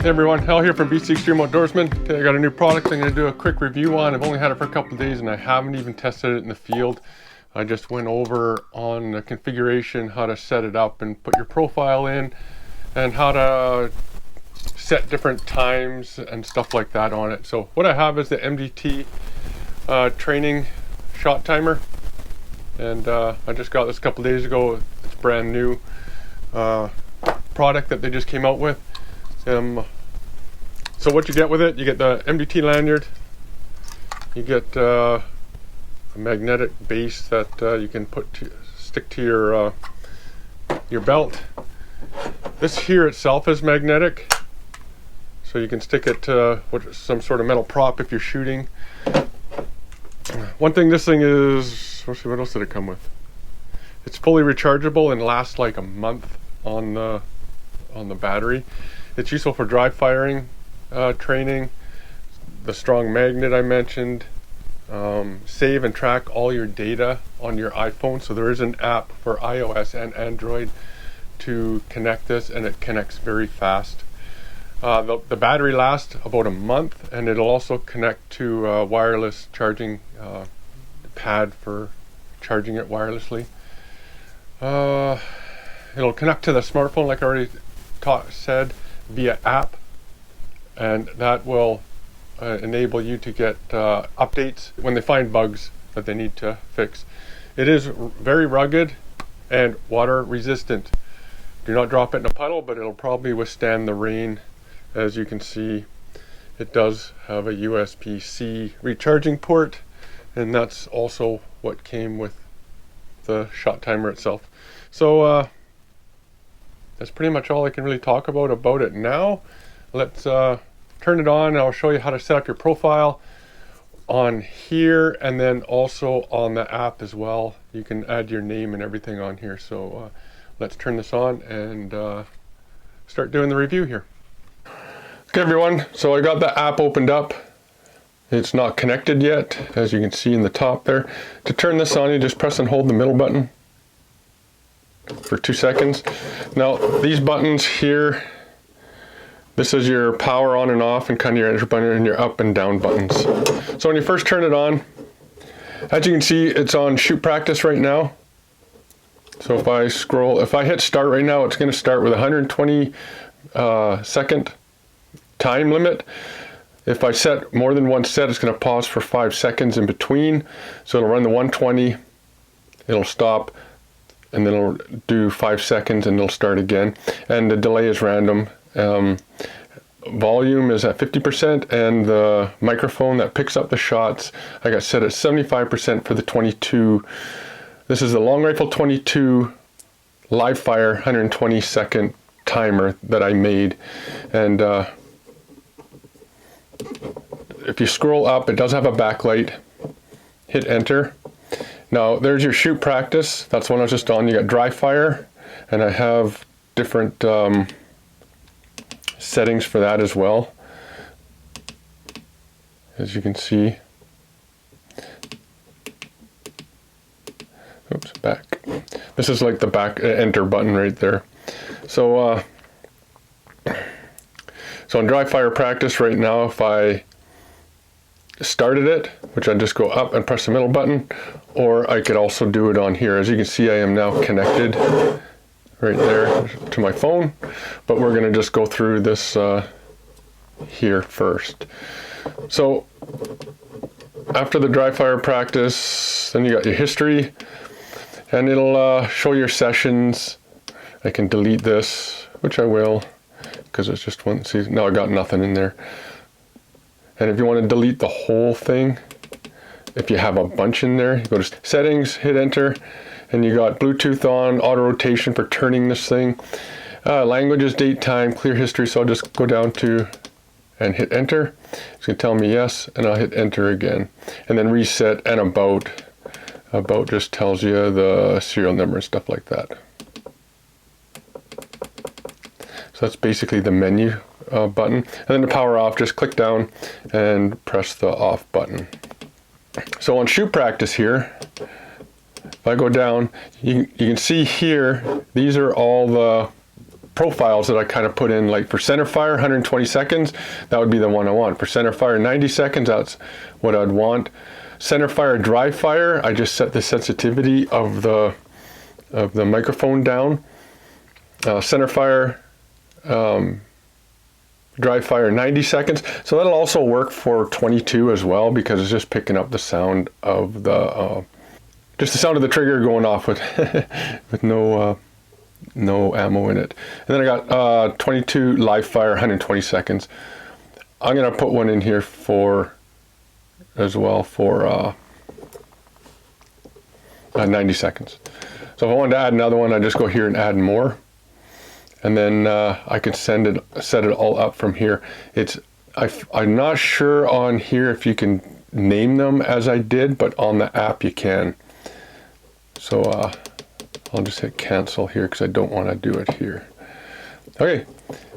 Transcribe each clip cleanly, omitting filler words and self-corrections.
Hey everyone, Hal here from BC Extreme Outdoorsman. Today I got a new product I'm going to do a quick review on. I've only had it for a couple of days and I haven't even tested it in the field. I just went over on the configuration, how to set it up and put your profile in, and how to set different times and stuff like that on it. So what I have is the MDT Training Shot Timer, and I just got this a couple of days ago. It's a brand new product that they just came out with. So what you get with it, you get the MDT lanyard, you get a magnetic base that you can stick to your belt. This here itself is magnetic, so you can stick it to some sort of metal prop if you're shooting. One thing this thing is, let's see, what else did it come with? It's fully rechargeable and lasts like a month on the battery. It's useful for dry firing training, the strong magnet I mentioned, save and track all your data on your iPhone. So there is an app for iOS and Android to connect this, and it connects very fast. The battery lasts about a month, and it'll also connect to a wireless charging pad for charging it wirelessly. It'll connect to the smartphone, like I already said, via app, and that will enable you to get updates when they find bugs that they need to fix. It is very rugged and water resistant. Do not drop it in a puddle, but it'll probably withstand the rain. As you can see, it does have a USB-C recharging port, and that's also what came with the shot timer itself. So that's pretty much all I can really talk about it now. Let's turn it on. I'll show you how to set up your profile on here, and then also on the app as well. You can add your name and everything on here. So let's turn this on and start doing the review here. Okay everyone, so I got the app opened up. It's not connected yet, as you can see in the top there. To turn this on, you just press and hold the middle button for 2 seconds. Now these buttons here, this is your power on and off, and kind of your enter button and your up and down buttons. So when you first turn it on, as you can see, it's on shoot practice right now. So if I hit start right now, it's going to start with 120 second time limit. If I set more than one set, it's going to pause for 5 seconds in between. So it'll run the 120, it'll stop, and then it'll do 5 seconds and it'll start again. And the delay is random. Volume is at 50%, and the microphone that picks up the shots I got set at 75% for the 22. This is the long rifle 22 live fire 120 second timer that I made. And if you scroll up, it does have a backlight. Hit enter. Now there's your shoot practice. That's one I was just on. You got dry fire, and I have different settings for that as well, as you can see. Oops, back. This is like the back enter button right there. So so in dry fire practice right now, if I started it, which I just go up and press the middle button, or I could also do it on here. As you can see, I am now connected right there to my phone, but we're going to just go through this here first. So after the dry fire practice, then you got your history, and it'll show your sessions. I can delete this, which I will, because it's just one. See, now I got nothing in there. And if you want to delete the whole thing, if you have a bunch in there, you go to settings, hit enter, and you got Bluetooth on, auto rotation for turning this thing, languages, date, time, clear history. So I'll just go down to and hit enter. It's going to tell me yes, and I'll hit enter again, and then reset. And about just tells you the serial number and stuff like that. So that's basically the menu button. And then to power off, just click down and press the off button. So on shoot practice here, if I go down, you can see here, these are all the profiles that I kind of put in, like for center fire, 120 seconds, that would be the one I want. For center fire, 90 seconds, that's what I'd want. Center fire, dry fire, I just set the sensitivity of the microphone down. Center fire, dry fire, 90 seconds. So that'll also work for 22 as well, because it's just picking up the sound of the just the sound of the trigger going off with with no ammo in it. And then I got 22 live fire, 120 seconds. I'm gonna put one in here for as well for 90 seconds. So if I wanted to add another one, I just go here and add more, and then I can set it all up from here. I'm not sure on here if you can name them as I did, but on the app you can. So I'll just hit cancel here because I don't want to do it here. Okay,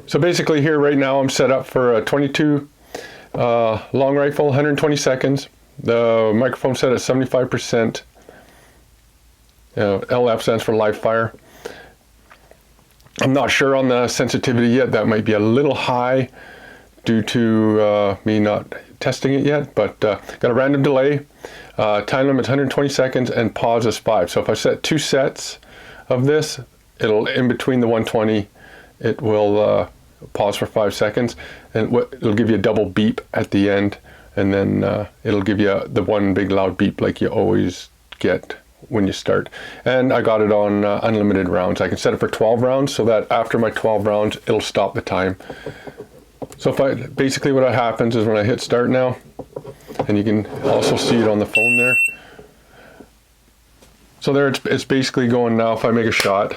so basically here right now I'm set up for a 22 long rifle, 120 seconds. The microphone set at 75%. LF stands for live fire. I'm not sure on the sensitivity yet. That might be a little high due to me not testing it yet, but got a random delay. Time limit 120 seconds and pause is 5. So if I set 2 sets of this, it'll, in between the 120, it will pause for 5 seconds, and it'll give you a double beep at the end, and then it'll give you the one big loud beep like you always get when you start. And I got it on unlimited rounds. I can set it for 12 rounds so that after my 12 rounds, it'll stop the time. So basically what happens is when I hit start now, and you can also see it on the phone there. So there it's basically going now. If I make a shot,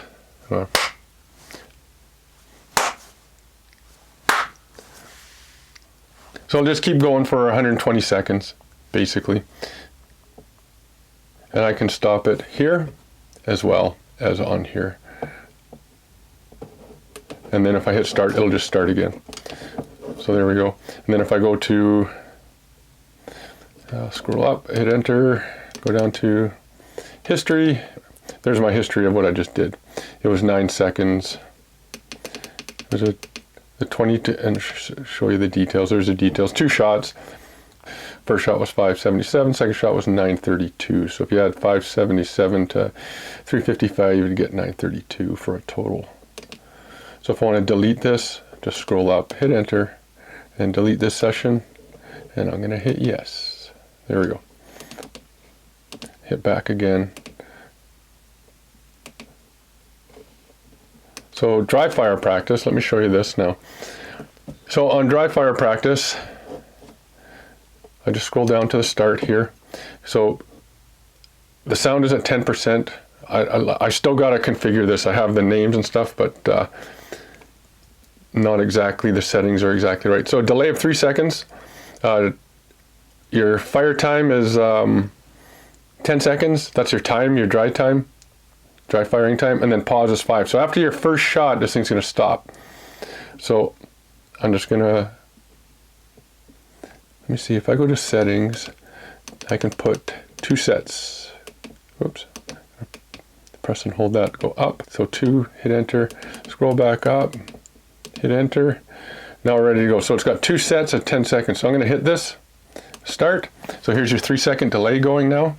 so I'll just keep going for 120 seconds, basically. And I can stop it here as well as on here. And then if I hit start, it'll just start again. So there we go. And then if I go to scroll up, hit enter, go down to history. There's my history of what I just did. It was 9 seconds. There's the 22, and show you the details. There's the details. 2 shots. First shot was 577. Second shot was 932. So if you add 577 to 355, you would get 932 for a total. So if I want to delete this, just scroll up, hit enter, and delete this session. And I'm going to hit yes. There we go. Hit back again. So dry fire practice, let me show you this now. So on dry fire practice, I just scroll down to the start here. So the sound is at 10%. I still got to configure this. I have the names and stuff, but not exactly, the settings are exactly right. So a delay of 3 seconds. Your fire time is 10 seconds. That's your time, your dry time, dry firing time, and then pause is 5. So after your first shot, this thing's going to stop. So I'm just going to, let me see, if I go to settings, I can put 2 sets. Oops. Press and hold that, go up. So 2, hit enter, scroll back up, hit enter. Now we're ready to go. So it's got 2 sets at 10 seconds. So I'm going to hit this. Start. So here's your 3-second delay going now.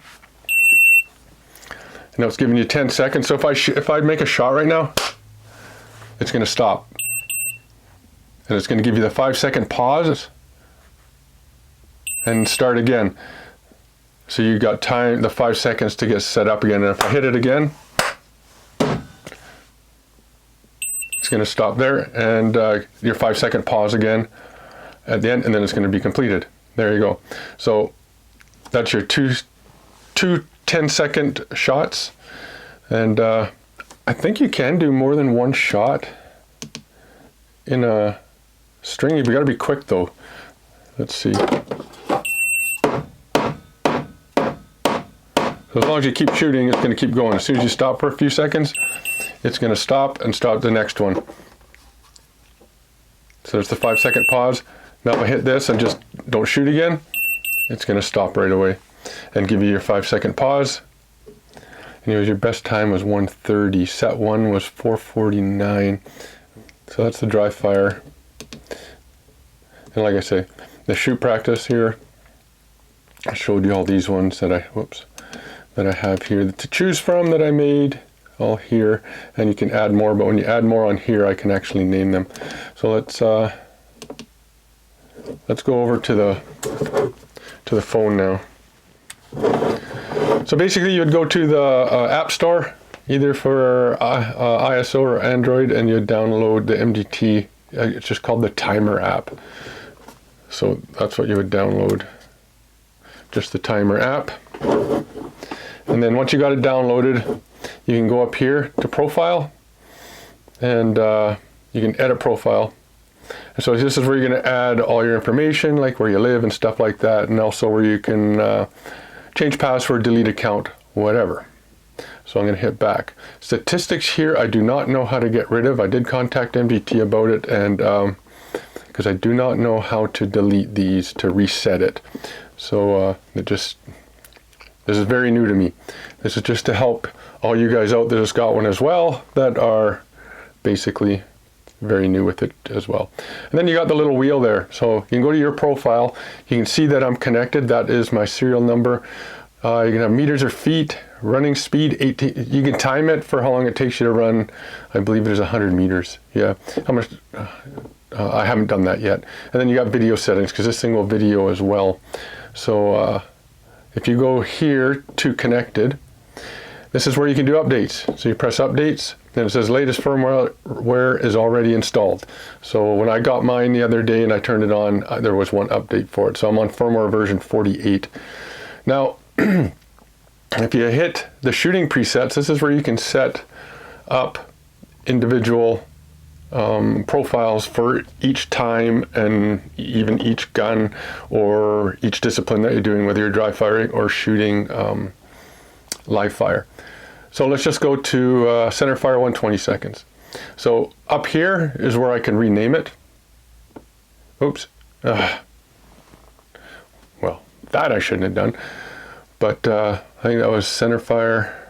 And now it's giving you 10 seconds. So if I make a shot right now, it's going to stop. And it's going to give you the 5-second pause and start again. So you got time, the 5 seconds to get set up again. And if I hit it again, it's going to stop there, and your 5-second pause again at the end, and then it's going to be completed. There you go. So that's your two 10-second shots, and I think you can do more than 1 shot in a string. You've got to be quick though. Let's see. So as long as you keep shooting, it's going to keep going. As soon as you stop for a few seconds, it's going to stop and start the next one. So there's the 5-second pause. Now if I hit this and just don't shoot again, it's going to stop right away and give you your 5-second pause. And your best time was 1:30. Set 1 was 4:49. So that's the dry fire. And like I say, the shoot practice here, I showed you all these ones that I have here to choose from that I made all here, and you can add more, but when you add more on here I can actually name them. So let's go over to the phone now. So basically you would go to the App Store, either for ISO or Android, and you'd download the MDT, it's just called the Timer app. So that's what you would download, just the Timer app. And then once you got it downloaded, you can go up here to Profile, and you can edit Profile. And so this is where you're going to add all your information, like where you live and stuff like that, and also where you can change password, delete account, whatever. So I'm going to hit back. Statistics here, I do not know how to get rid of. I did contact MDT about it, and because I do not know how to delete these to reset it. So this is very new to me. This is just to help all you guys out that has got one as well, that are basically very new with it as well. And then you got the little wheel there. So you can go to your profile. You can see that I'm connected. That is my serial number. You can have meters or feet, running speed, 18. You can time it for how long it takes you to run. I believe it is 100 meters. Yeah. How much? I haven't done that yet. And then you got video settings, because this thing will video as well. So if you go here to connected, this is where you can do updates. So you press updates, and it says latest firmware is already installed. So when I got mine the other day and I turned it on, there was one update for it. So I'm on firmware version 48. Now, if you hit the shooting presets, this is where you can set up individual profiles for each time, and even each gun or each discipline that you're doing, whether you're dry firing or shooting live fire. So let's just go to center fire 120 seconds. So up here is where I can rename it. Oops. Well, that I shouldn't have done. But I think that was center fire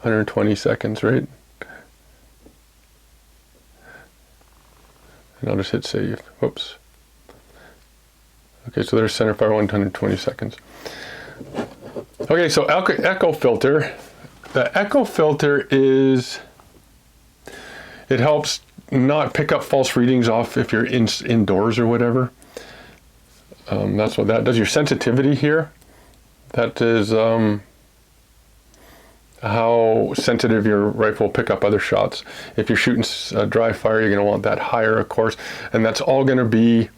120 seconds, right? And I'll just hit save. Whoops. Okay, so there's center fire 120 seconds. Okay, so echo filter. The echo filter it helps not pick up false readings off if you're indoors or whatever. That's what that does. Your sensitivity here, that is how sensitive your rifle will pick up other shots. If you're shooting dry fire, you're going to want that higher, of course, and that's all going to be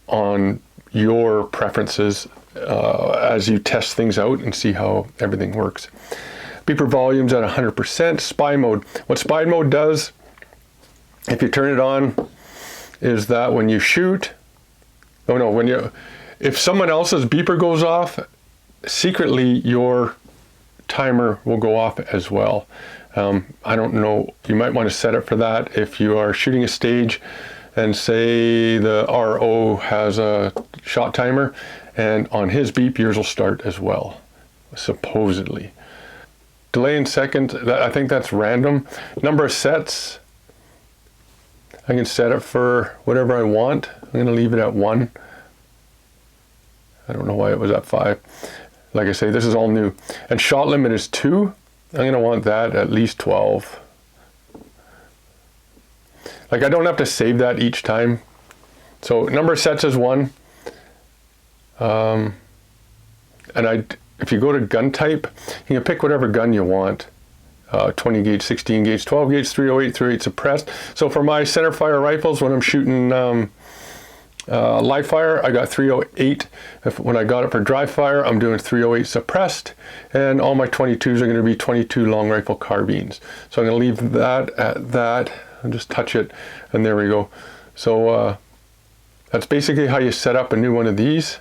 on your preferences as you test things out and see how everything works. Beeper volume's at 100%. Spy mode. What spy mode does, if you turn it on, is that when you shoot, if someone else's beeper goes off, secretly your timer will go off as well. I don't know, you might want to set it for that if you are shooting a stage and say the RO has a shot timer, and on his beep yours will start as well, supposedly. Delay in seconds, I think that's random. Number of sets, I can set it for whatever I want. I'm going to leave it at 1. I don't know why it was at 5. Like I say, this is all new. And shot limit is 2. I'm going to want that at least 12. Like, I don't have to save that each time. So number of sets is 1. And if you go to gun type, you can pick whatever gun you want. 20 gauge, 16 gauge, 12 gauge, 308, 308 suppressed. So for my center fire rifles, when I'm shooting live fire, I got 308. When I got it for dry fire, I'm doing 308 suppressed, and all my 22s are going to be 22 long rifle carbines. So I'm going to leave that at that and just touch it, and there we go. So that's basically how you set up a new one of these,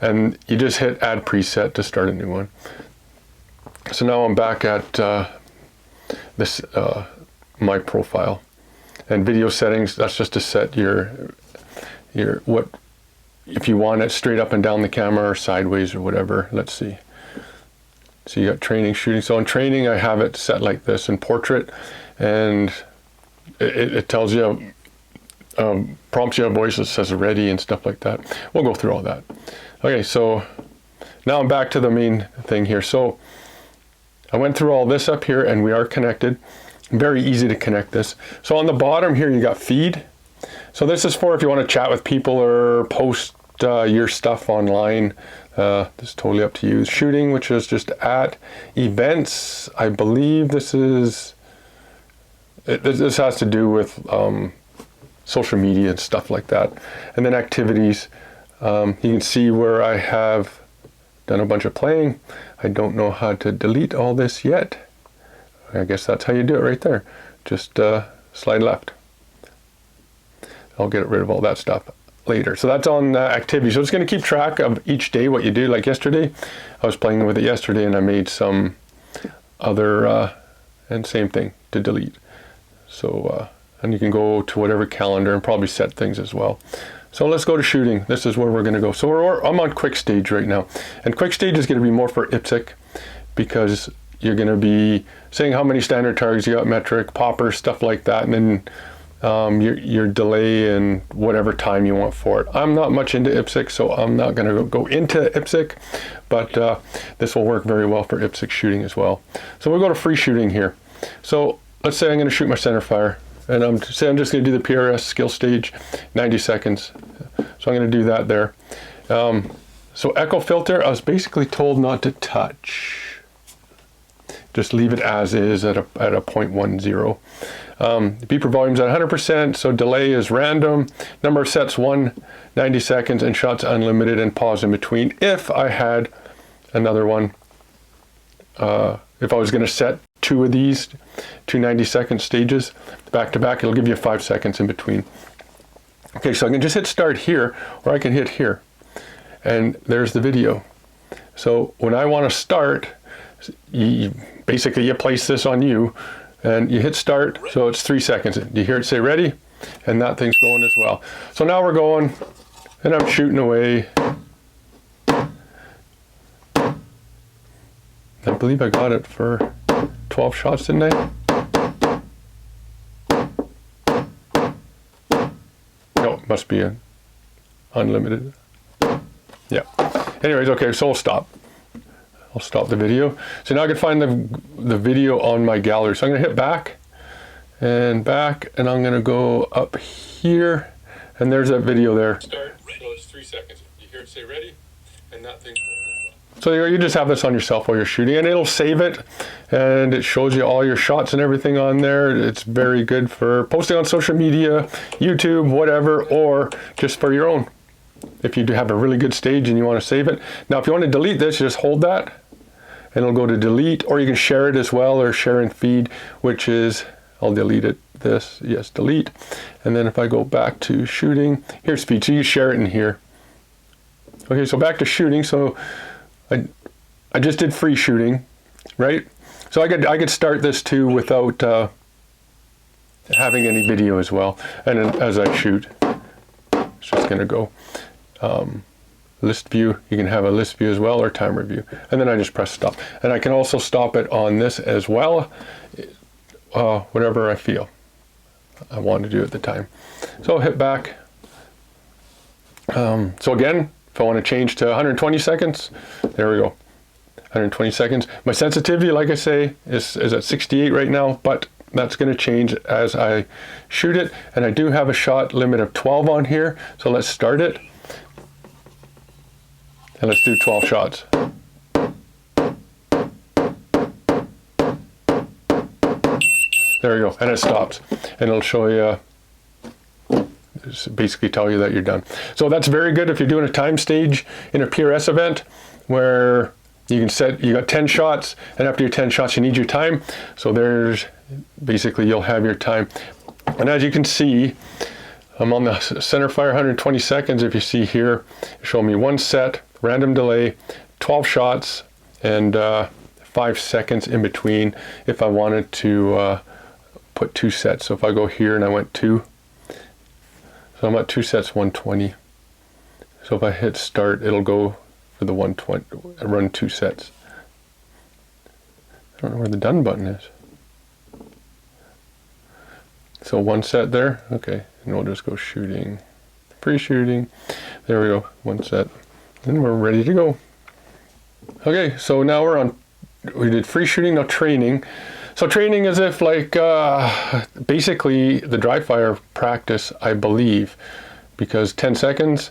and you just hit add preset to start a new one. So now I'm back at this my profile, and video settings. That's just to set your what, if you want it straight up and down the camera or sideways or whatever. Let's see. So you got training, shooting. So in training, I have it set like this in portrait, and it tells you, prompts you a voice that says ready and stuff like that. We'll go through all that. Okay, so now I'm back to the main thing here. So I went through all this up here, and we are connected. Very easy to connect this. So on the bottom here, you got feed. So this is for if you want to chat with people or post your stuff online. This is totally up to you. Shooting, which is just at events. I believe this is, this has to do with social media and stuff like that. And then activities. You can see where I have done a bunch of playing. I don't know how to delete all this yet. I guess that's how you do it right there. Just slide left. I'll get rid of all that stuff later. So that's on activity. So it's going to keep track of each day what you do. Like yesterday, I was playing with it yesterday, and I made some other, and same thing to delete. So, and you can go to whatever calendar and probably set things as well. So let's go to shooting. This is where we're going to go. So I'm on quick stage right now, and quick stage is going to be more for IPSC, because you're going to be saying how many standard targets you got, metric, popper, stuff like that, and then your delay and whatever time you want for it. I'm not much into IPSC, so I'm not going to go into IPSC, but this will work very well for IPSC shooting as well. So we'll go to free shooting here. So let's say I'm going to shoot my center fire, and I'm just going to do the PRS skill stage, 90 seconds. So I'm going to do that there. So echo filter, I was basically told not to touch. Just leave it as is at a 0.10. Beeper volume's at 100%, so delay is random. Number of sets 1, 90 seconds, and shots unlimited, and pause in between. If I had another one, if I was going to set two of these, 2 90-second stages back to back, it'll give you 5 seconds in between. Okay, so I can just hit start here, or I can hit here, and there's the video. So when I want to start, basically you place this on you, and you hit start, so it's 3 seconds. You hear it say ready, and that thing's going as well. So now we're going, and I'm shooting away. I believe I got it for 12 shots, didn't I? No, it must be unlimited. Yeah. Anyways, okay, so I'll stop. I'll stop the video. So now I can find the video on my gallery. So I'm going to hit back, and I'm going to go up here, and there's that video there. Start. So it's 3 seconds. You hear it say ready, and that thing's going as well. So you just have this on yourself while you're shooting, and it'll save it, and it shows you all your shots and everything on there. It's very good for posting on social media, YouTube, whatever, or just for your own. If you do have a really good stage and you want to save it. Now, if you want to delete this, you just hold that, and it'll go to delete, or you can share it as well, or share and feed, which is, I'll delete it, this, yes, delete. And then if I go back to shooting, here's feed, so you share it in here. Okay, so back to shooting. So I just did free shooting, right? So I could start this too without having any video as well. And then as I shoot, it's just gonna go. List view, you can have a list view as well, or timer view, and then I just press stop, and I can also stop it on this as well, whatever I feel I want to do at the time. So I'll hit back. So again, if I want to change to 120 seconds, there we go, 120 seconds. My sensitivity, like I say, is at 68 right now, but that's going to change as I shoot it, and I do have a shot limit of 12 on here, so let's start it. And let's do 12 shots. There we go, and it stops. And it'll show you, basically tell you that you're done. So that's very good if you're doing a time stage in a PRS event where you can set, you got 10 shots, and after your 10 shots you need your time. So there's, basically you'll have your time. And as you can see, I'm on the center fire, 120 seconds. If you see here, show me 1 set, random delay, 12 shots, and 5 seconds in between if I wanted to put 2 sets. So if I go here and I went 2, so I'm at 2 sets, 120. So if I hit start, it'll go for the 120, run 2 sets. I don't know where the done button is. So 1 set there, okay, and we'll just go shooting, pre-shooting. There we go, 1 set, and we're ready to go. Okay, so now we're on, we did free shooting, now training. So training is if like, basically the dry fire practice, I believe, because 10 seconds,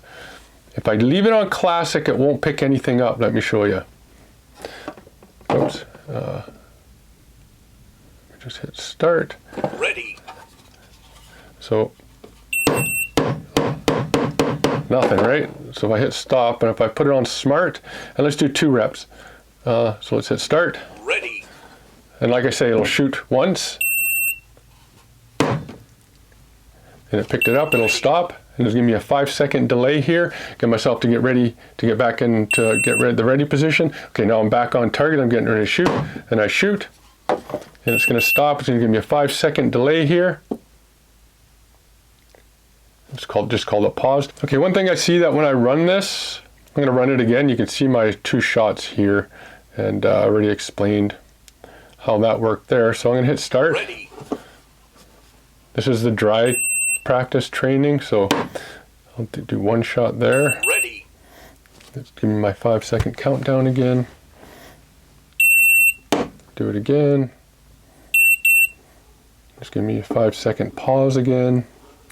if I leave it on classic, it won't pick anything up. Let me show you. Oops, just hit start. Ready. So, nothing, right? So if I hit stop, and if I put it on smart, and let's do 2 reps. So let's hit start. Ready. And like I say, it'll shoot once. And it picked it up, it'll stop. And it'll give me a 5-second delay here. Get myself to get ready, to get back into the ready position. Okay, now I'm back on target, I'm getting ready to shoot. And I shoot, and it's gonna stop. It's gonna give me a 5-second delay here. Just called it paused. Okay, one thing I see that when I run this, I'm gonna run it again. You can see my 2 shots here, and I already explained how that worked there. So I'm gonna hit start. Ready. This is the dry practice training, so I'll do 1 shot there. Ready. Let's give me my 5-second countdown again. Do it again. Just give me a 5-second pause again,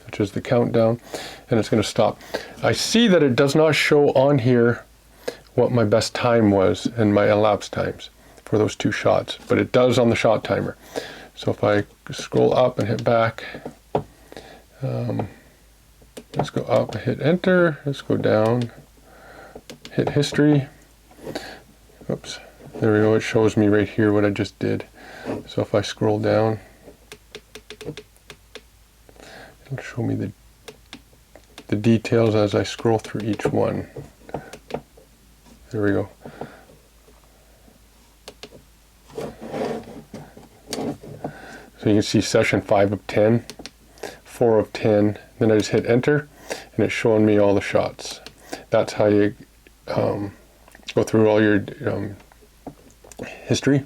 which is the countdown, and it's going to stop. I see that it does not show on here what my best time was and my elapsed times for those 2 shots, but it does on the shot timer. So if I scroll up and hit back, let's go up, hit enter, let's go down, hit history. Oops, there we go, it shows me right here what I just did. So if I scroll down, it'll show me the details as I scroll through each one. There we go. So you can see session 5 of 10, 4 of 10, then I just hit enter, and it's showing me all the shots. That's how you go through all your history.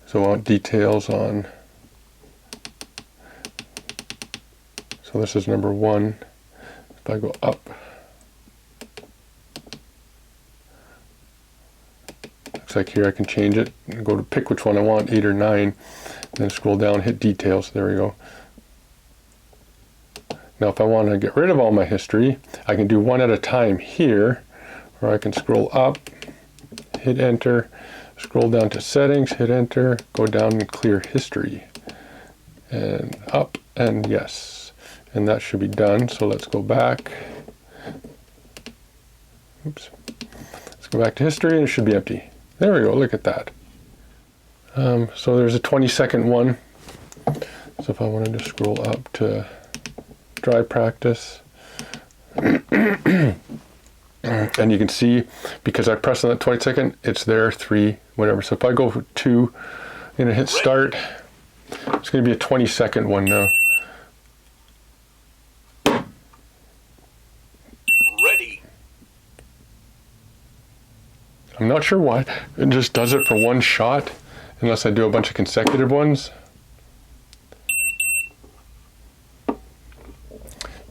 So I want details on, so this is number 1. If I go up, looks like here I can change it and go to pick which one I want, 8 or 9, then scroll down, hit details, there we go. Now if I want to get rid of all my history, I can do 1 at a time here, or I can scroll up, hit enter, scroll down to settings, hit enter, go down and clear history, and up, and yes, and that should be done. So let's go back. Oops. Let's go back to history, and it should be empty. There we go, look at that. So there's a 20-second one. So if I wanted to scroll up to dry practice, and you can see, because I pressed on that 20-second, it's there, 3, whatever. So if I go for 2 and hit start, it's going to be a 20-second one now. Ready. I'm not sure why it just does it for 1 shot, unless I do a bunch of consecutive ones.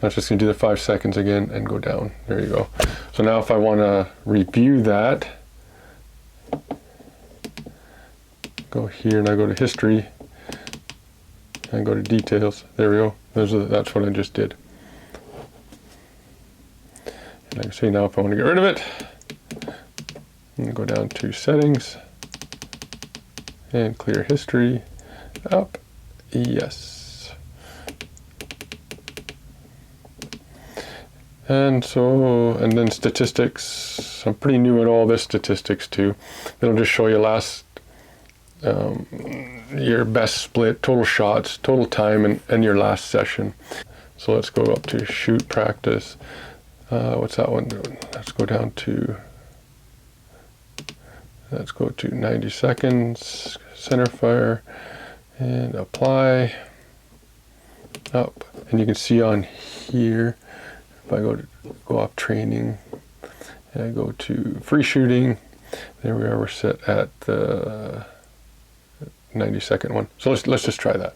I'm just going to do the 5 seconds again and go down. There you go. So now if I want to review that, go here and I go to history and go to details. There we go. That's what I just did. And like I say, now if I want to get rid of it, I'm going to go down to settings and clear history, up, yes. And then statistics. I'm pretty new at all this statistics too. It'll just show you your best split, total shots, total time, and your last session. So let's go up to shoot practice. What's that one doing? Let's go to 90 seconds, center fire, and apply, up. And you can see on here, if I go off training, and I go to free shooting, there we are, we're set at the 90-second one. So let's just try that.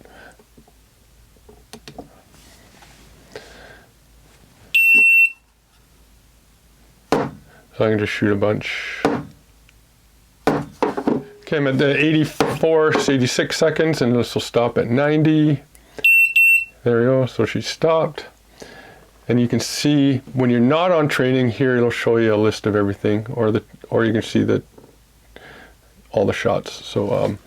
So I can just shoot a bunch. Okay, I'm at the 84, 86 seconds, and this will stop at 90. There we go, so she stopped. And you can see when you're not on training here, it'll show you a list of everything, or you can see all the shots. So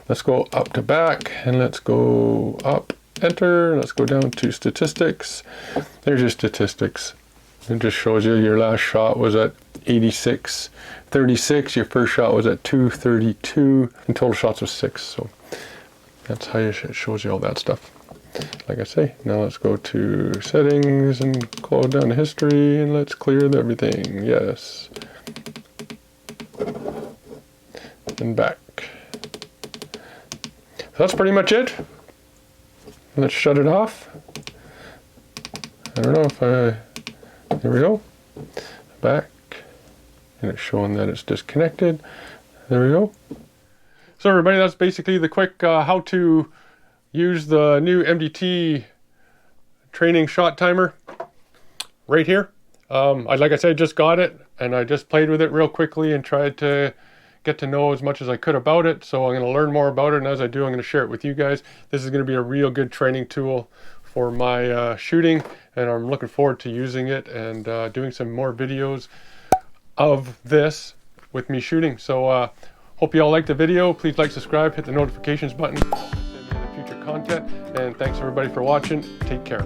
let's go up to back, and let's go up, enter, let's go down to statistics. There's your statistics. It just shows you your last shot was at 86.36, your first shot was at 2:32, and total shots was 6. So that's how it shows you all that stuff. Like I say, now let's go to settings and close down the history, and let's clear everything. Yes. And back. So that's pretty much it. Let's shut it off. I don't know if there we go. Back. And it's showing that it's disconnected. There we go. So everybody, that's basically the quick how to use the new MDT Training Shot Timer right here. Like I said, just got it, and I just played with it real quickly and tried to get to know as much as I could about it. So I'm going to learn more about it, and as I do, I'm going to share it with you guys. This is going to be a real good training tool for my shooting, and I'm looking forward to using it and doing some more videos of this with me shooting. So hope you all liked the video. Please like, subscribe, hit the notifications button, send me the future content, and thanks everybody for watching. Take care.